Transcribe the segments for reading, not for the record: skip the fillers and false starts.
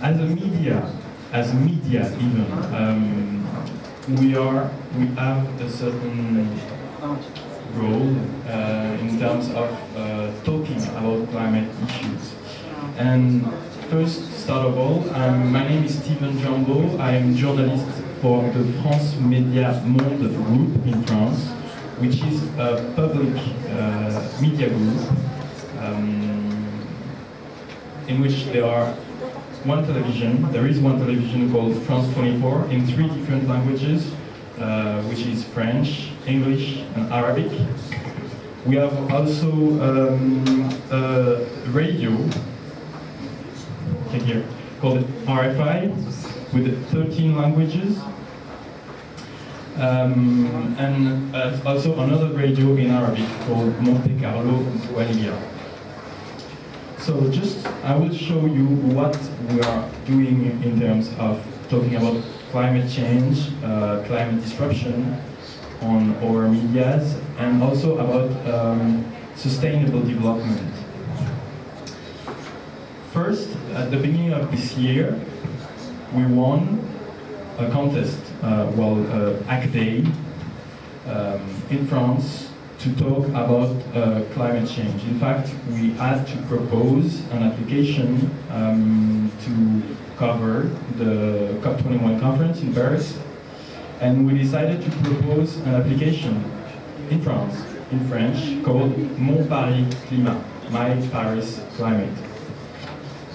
as media even, we have a certain role in terms of talking about climate issues. And first, start of all, my name is Steven Jambot. I am journalist for the France Média Monde group in France, which is a public media group in which there is one television called France 24 in 3 different languages, which is French, English, and Arabic. We have also a radio here called RFI with 13 languages, and also another radio in Arabic called Monte Carlo Guanilla. So I will show you what we are doing in terms of talking about climate change, climate disruption on our medias, and also about sustainable development. First, at the beginning of this year, we won a contest, Hack Day, in France, to talk about climate change. In fact, we had to propose an application to cover the COP21 conference in Paris, and we decided to propose an application in France, in French, called Mon Paris Climat, My Paris Climate.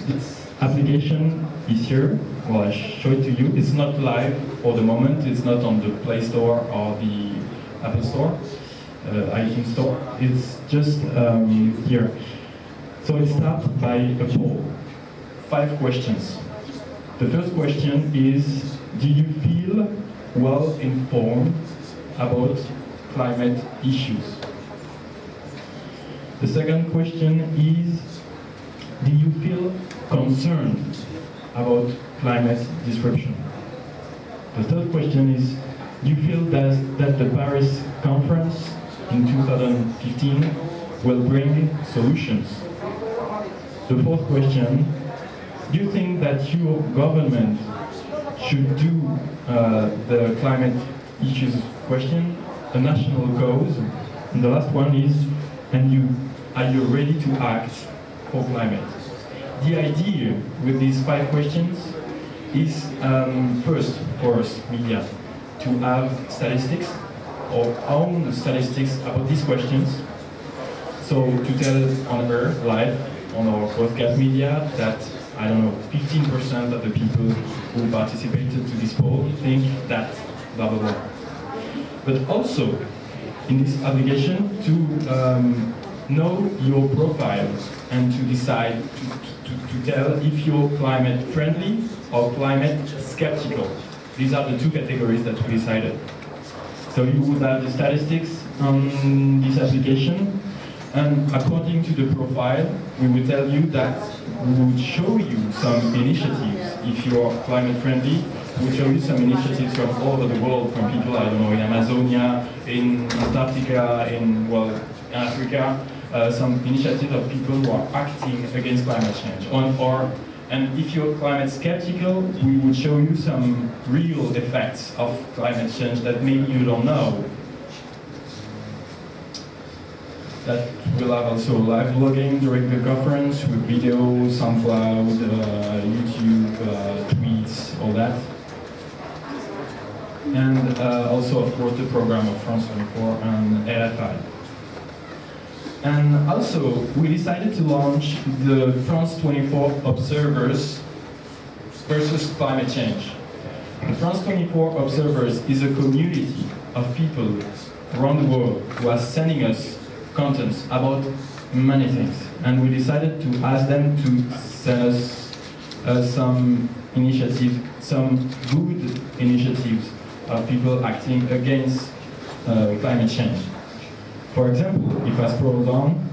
This application is here. Well, I show it to you. It's not live for the moment. It's not on the Play Store or the Apple Store. iTunes Store. It's just here. So it starts by a poll. 5 questions. The first question is, do you feel well informed about climate issues? The second question is, do you feel concerned about climate disruption? The third question is, do you feel that the Paris conference in 2015 will bring solutions? The fourth question, do you think that your government should do the climate issues question a national cause? And the last one is, are you ready to act for climate? The idea with these 5 questions is first, for us, media, to have statistics, or own statistics about these questions. So to tell on air, live, on our broadcast media, that, 15% of the people who participated to this poll think that, blah, blah, blah. But also, in this application, to know your profile and to decide, to tell if you're climate friendly or climate skeptical. These are the 2 categories that we decided. So you would have the statistics on this application, and according to the profile, we will tell you that we would show you some initiatives. If you are climate friendly, we will show you some initiatives from all over the world, from people, in Amazonia, in Antarctica, in Africa, some initiatives of people who are acting against climate change. And if you're climate skeptical, we would show you some real effects of climate change that maybe you don't know. That will have also live blogging during the conference with video, SoundCloud, YouTube, tweets, all that. And also, of course, the program of France 24 and RFI. And also, we decided to launch the France 24 Observers versus Climate Change. The France 24 Observers is a community of people around the world who are sending us contents about many things. And we decided to ask them to send us some initiatives, some good initiatives of people acting against climate change. For example, if I scroll down,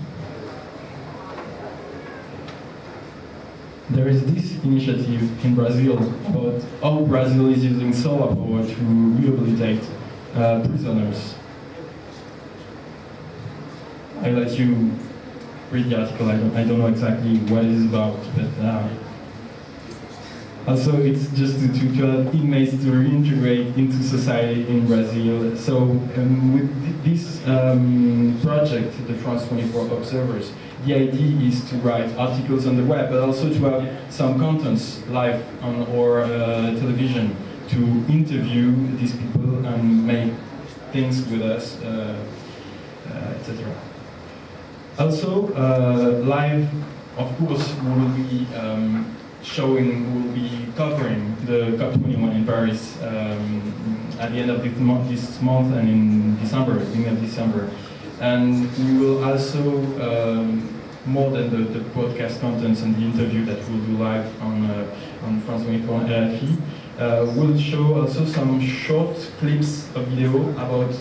there is this initiative in Brazil about how Brazil is using solar power to rehabilitate prisoners. I let you read the article. I don't know exactly what it is about, but Also, it's just to have inmates to reintegrate into society in Brazil. So with this project, the France 24 Observers, the idea is to write articles on the web, but also to have some contents live on our television, to interview these people and make things with us, etc. Also, live, of course, we will be we'll be covering the COP21 in Paris at the end of this month and in December, beginning of December. And we will also, more than the podcast contents and the interview that we'll do live on France 24 and RFI, we'll show also some short clips of video about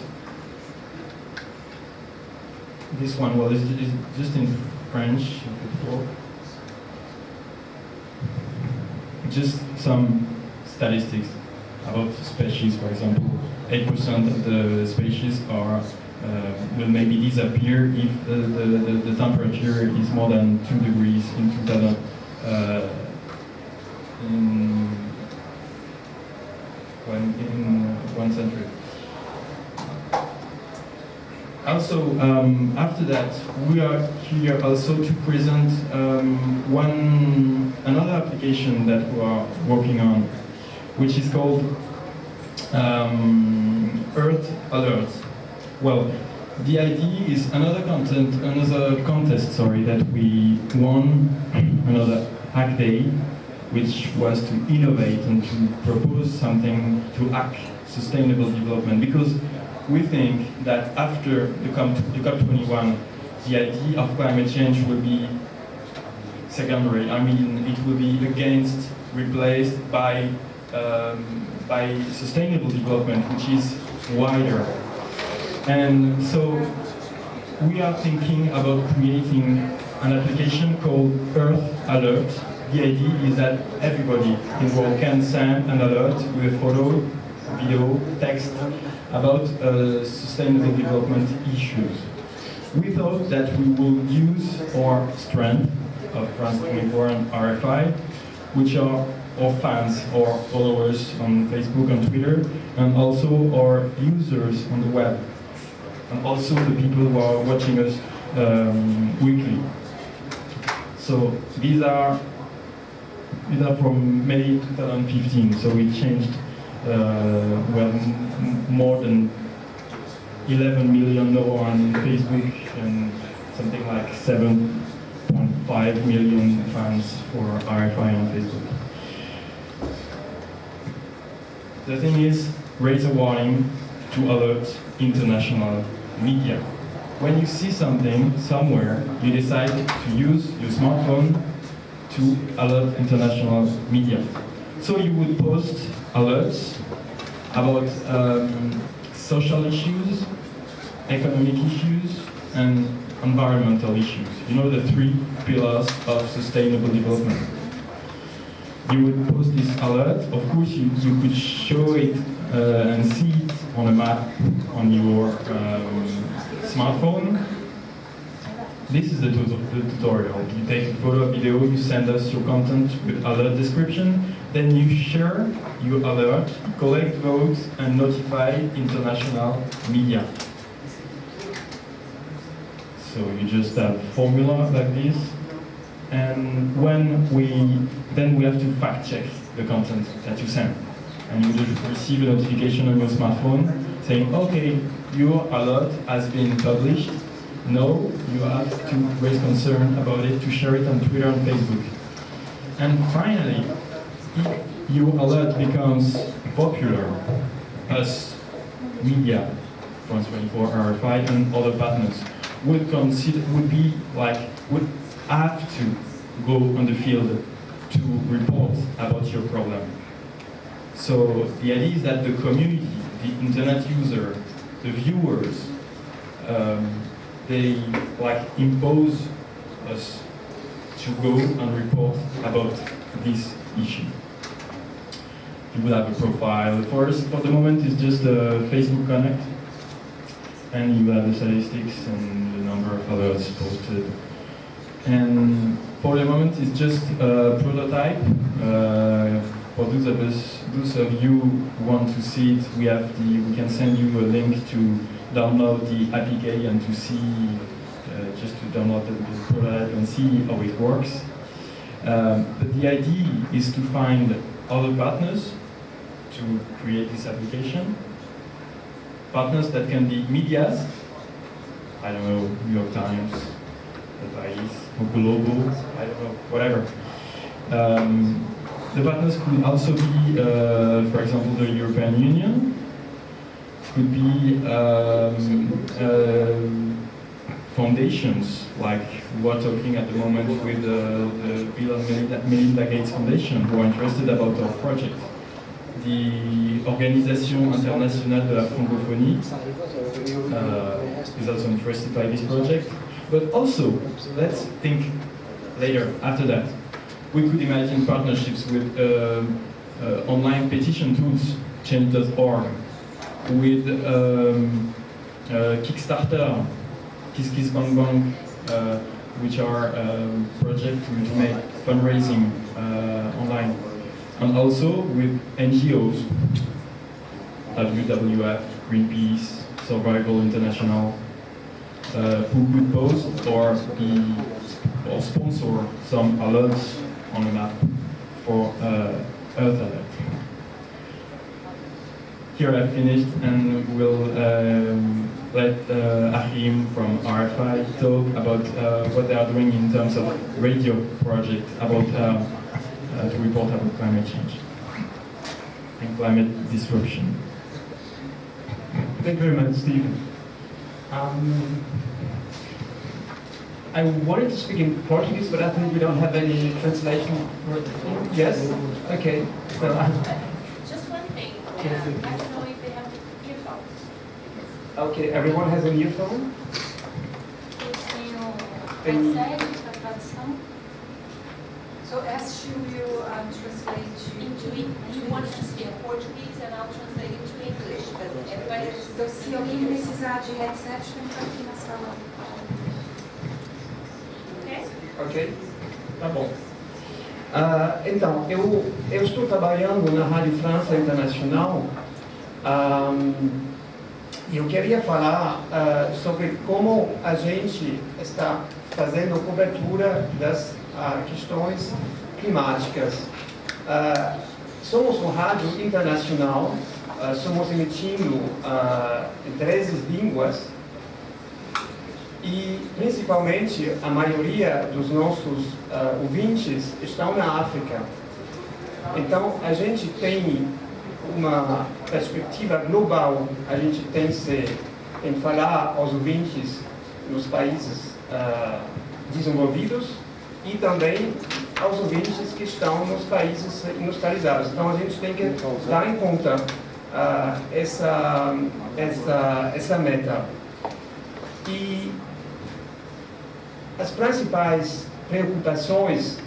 this one. Well, it's just in French. Just some statistics about species, for example. 8% of the species will maybe disappear if the temperature is more than 2 degrees in 1 century. Also, after that, we are here also to present another application that we are working on, which is called Earth Alert. Well, the idea is another contest, that we won, another Hack Day, which was to innovate and to propose something to hack sustainable development, because we think that after the COP21, the idea of climate change will be secondary. I mean, it will be replaced by sustainable development, which is wider. And so we are thinking about creating an application called Earth Alert. The idea is that everybody in the world can send an alert with a photo, video, text about sustainable development issues. We thought that we will use our strength of France 24 and RFI, which are our fans, our followers on Facebook and Twitter, and also our users on the web, and also the people who are watching us weekly. So these are from May 2015, so we changed more than 11 million now on Facebook and something like 7.5 million fans for RFI on Facebook. The thing is, raise a warning to alert international media. When you see something somewhere, you decide to use your smartphone to alert international media. So you would post alerts about social issues, economic issues, and environmental issues. You know, the 3 pillars of sustainable development. You would post this alert. Of course, you could show it and see it on a map on your smartphone. This is the tutorial. You take a photo, video, you send us your content with alert description, then you share your alert, collect votes, and notify international media. So you just have a formula like this, and then we have to fact check the content that you send. And you just receive a notification on your smartphone saying, okay, your alert has been published. No, you have to raise concern about it, to share it on Twitter and Facebook. And finally, if your alert becomes popular, us, media, France 24, RFI, and other partners would have to go on the field to report about your problem. So the idea is that the community, the internet user, the viewers, they impose us to go and report about this issue. You will have a profile. For the moment, it's just a Facebook Connect, and you have the statistics and the number of alerts posted. And for the moment, it's just a prototype. for those of you who want to see it, we can send you a link to download the APK and to see, just to download the product and see how it works. But the idea is to find other partners to create this application. Partners that can be medias, I don't know, New York Times, The País, or Globo, I don't know, whatever. The partners could also be, for example, the European Union, could be foundations, like we are talking at the moment with the Bill and Melinda Gates Foundation, who are interested about our project. The Organisation Internationale de la Francophonie is also interested by this project. But also, let's think later, after that. We could imagine partnerships with online petition tools, change.org, with Kickstarter, KissKissBankBank, which are projects to make fundraising online. And also with NGOs, WWF, Greenpeace, Survival International, who could post or sponsor some alerts on the map for Earth Alert. Here I've finished, and we'll let Achim from RFI talk about what they are doing in terms of radio project about to report about climate change and climate disruption. Thank you very much, Steven. I wanted to speak in Portuguese, but I think we don't have any translation for it. Yes? Okay. So, just one thing. I don't know if they have earphones. Okay, everyone has an earphone? So as you will translate you want to speak Portuguese and I'll translate into English, but everybody is... Então, se alguém precisar de headset, tem aqui na sala. Ok? Tá bom. Então, eu estou trabalhando na Rádio França Internacional e eu queria falar sobre como a gente está fazendo cobertura das questões climáticas. Somos uma rádio internacional, somos emitindo em 13 línguas e, principalmente, a maioria dos nossos ouvintes estão na África. Então, a gente tem uma perspectiva global, a gente tem que falar aos ouvintes nos países desenvolvidos e também aos ouvintes que estão nos países industrializados. Então, a gente tem que dar em conta essa meta. E as principais preocupações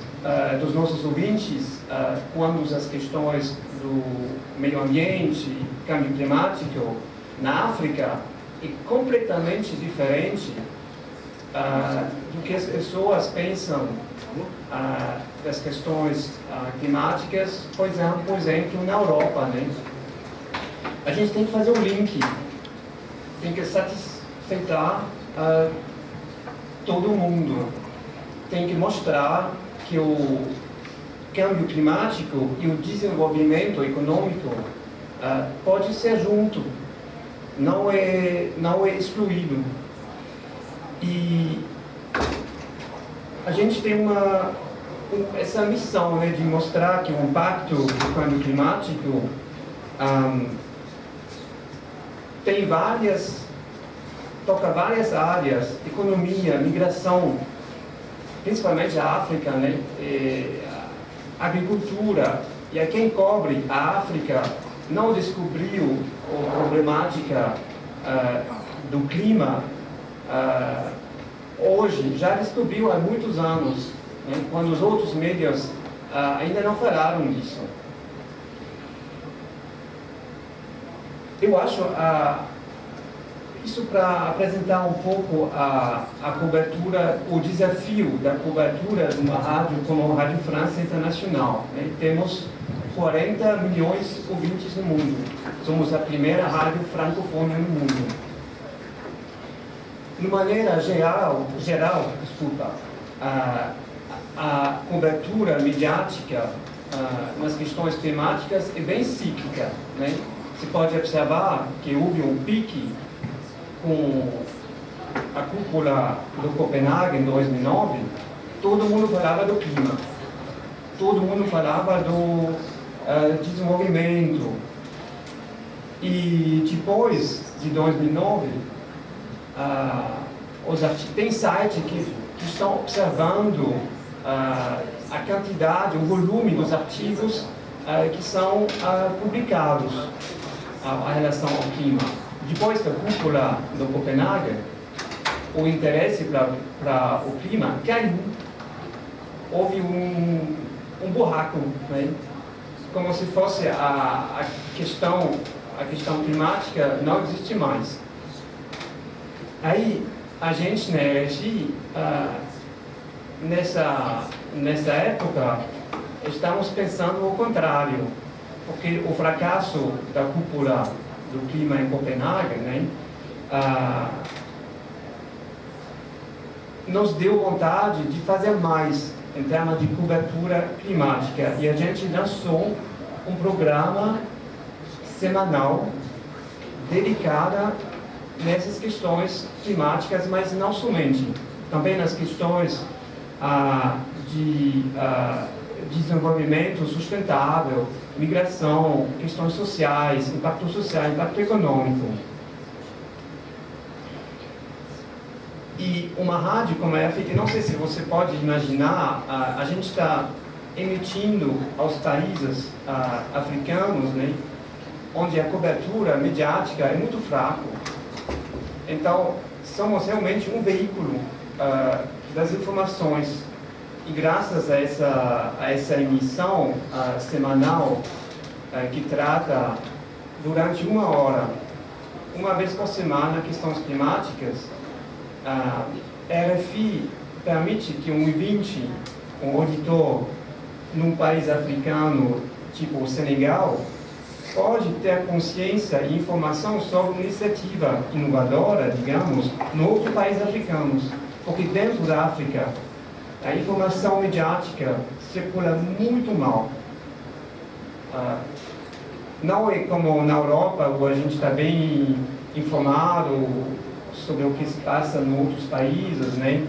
dos nossos ouvintes quando as questões do meio ambiente, câmbio climático na África é completamente diferente do que as pessoas pensam das questões climáticas, por exemplo, na Europa, né? A gente tem que fazer um link, tem que satisfazer todo mundo, tem que mostrar que o câmbio climático e o desenvolvimento econômico pode ser junto, não é excluído. E a gente tem essa missão, né, de mostrar que o impacto do câmbio climático toca várias áreas: economia, migração, principalmente a África, né, agricultura. E quem cobre a África não descobriu a problemática do clima hoje, já descobriu há muitos anos, né, quando os outros médios ainda não falaram disso. Eu acho isso para apresentar um pouco a cobertura, o desafio da cobertura de uma rádio como a Rádio França Internacional, né? Temos 40 milhões de ouvintes no mundo. Somos a primeira rádio francofônica no mundo. De maneira geral, a cobertura mediática nas questões climáticas é bem cíclica, né? Você pode observar que houve um pique com a cúpula do Copenhague em 2009, todo mundo falava do clima, todo mundo falava do desenvolvimento. E depois de 2009, tem sites que estão observando a quantidade, o volume dos artigos que são publicados a relação ao clima. Depois da cúpula do Copenhague, o interesse para o clima caiu. Houve um buraco, né? Como se fosse a questão climática não existe mais. Aí, a gente na RFI, nessa época, estamos pensando o contrário, porque o fracasso da cúpula do clima em Copenhague, né, nos deu vontade de fazer mais em termos de cobertura climática. E a gente lançou um programa semanal dedicado nessas questões climáticas, mas não somente. Também nas questões de desenvolvimento sustentável, migração, questões sociais, impacto social, impacto econômico. E uma rádio como a RFI, não sei se você pode imaginar, a gente está emitindo aos países africanos, né, onde a cobertura mediática é muito fraca. Então, somos realmente um veículo das informações. E graças a essa emissão semanal que trata durante 1 hora, uma vez por semana, questões climáticas, a RFI permite que um ouvinte, um auditor num país africano, tipo o Senegal, pode ter consciência e informação sobre uma iniciativa inovadora, digamos, no outro país africanos. Porque dentro da África, a informação mediática circula muito mal. Não é como na Europa, onde a gente está bem informado sobre o que se passa em outros países, né?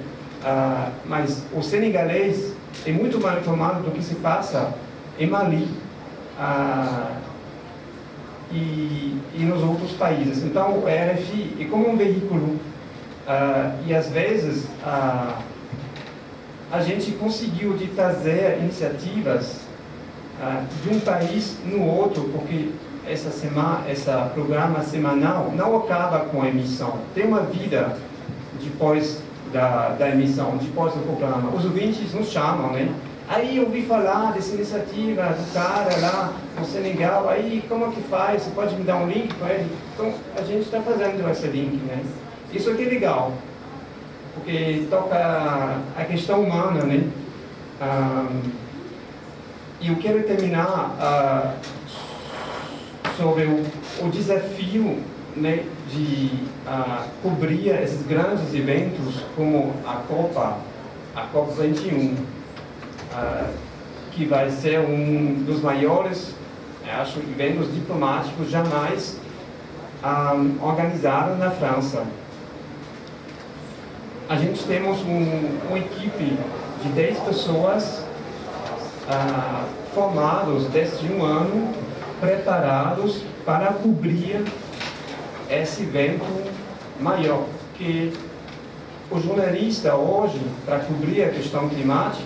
Mas o senegalês é muito mal informado do que se passa em Mali e nos outros países. Então, o RFI é como um veículo e às vezes a gente conseguiu de trazer iniciativas de um país no outro, porque esse programa semanal não acaba com a emissão. Tem uma vida depois da emissão, depois do programa. Os ouvintes nos chamam, né? Aí eu ouvi falar dessa iniciativa do cara lá no Senegal, aí como é que faz? Você pode me dar um link para ele? Então, a gente está fazendo esse link, né? Isso aqui é legal, porque toca a questão humana, né? E eu quero terminar sobre o desafio, né, de cobrir esses grandes eventos como a COP21, que vai ser um dos maiores, acho, eventos diplomáticos jamais organizados na França. A gente temos uma equipe de 10 pessoas formados desde um ano, preparados para cobrir esse evento maior, porque o jornalista hoje, para cobrir a questão climática,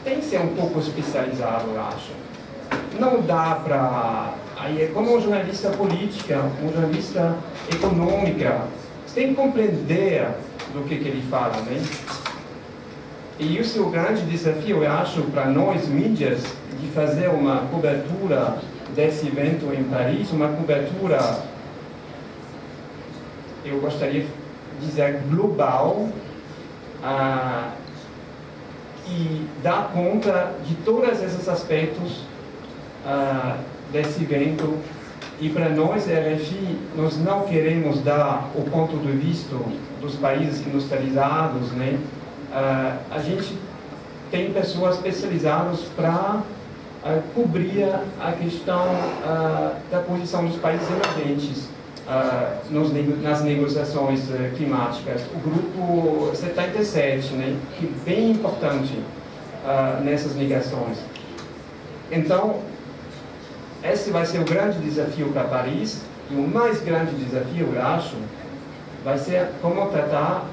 tem que ser um pouco especializado, eu acho. Não dá para... Aí é como um jornalista política, um jornalista econômica, você tem que compreender do que ele fala, né? E isso é o grande desafio, eu acho, para nós, mídias, de fazer uma cobertura desse evento em Paris, uma cobertura, eu gostaria de dizer, global, e dar conta de todos esses aspectos desse evento. E para nós, RFI, nós não queremos dar o ponto de vista dos países industrializados, né? A gente tem pessoas especializadas para cobrir a questão da posição dos países emergentes nas negociações climáticas. O grupo 77, né, que é bem importante nessas negociações. Então, esse vai ser o grande desafio para Paris, e o mais grande desafio, eu acho, vai ser como tratar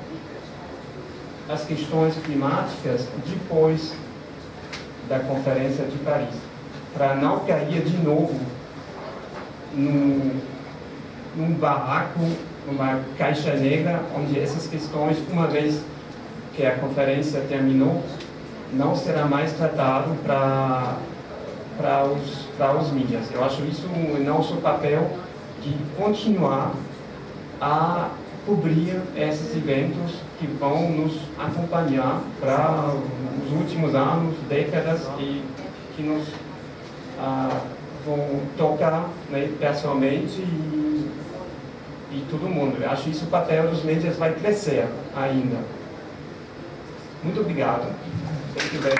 as questões climáticas depois da Conferência de Paris, para não cair de novo num barraco, numa caixa negra, onde essas questões, uma vez que a conferência terminou, não será mais tratado para os mídias. Eu acho isso nosso papel de continuar a cobrir esses eventos que vão nos acompanhar para os últimos anos, décadas, e que nos vão tocar, né, pessoalmente e todo mundo. Eu acho que isso, o papel dos mídias vai crescer ainda. Muito obrigado. Se tiver...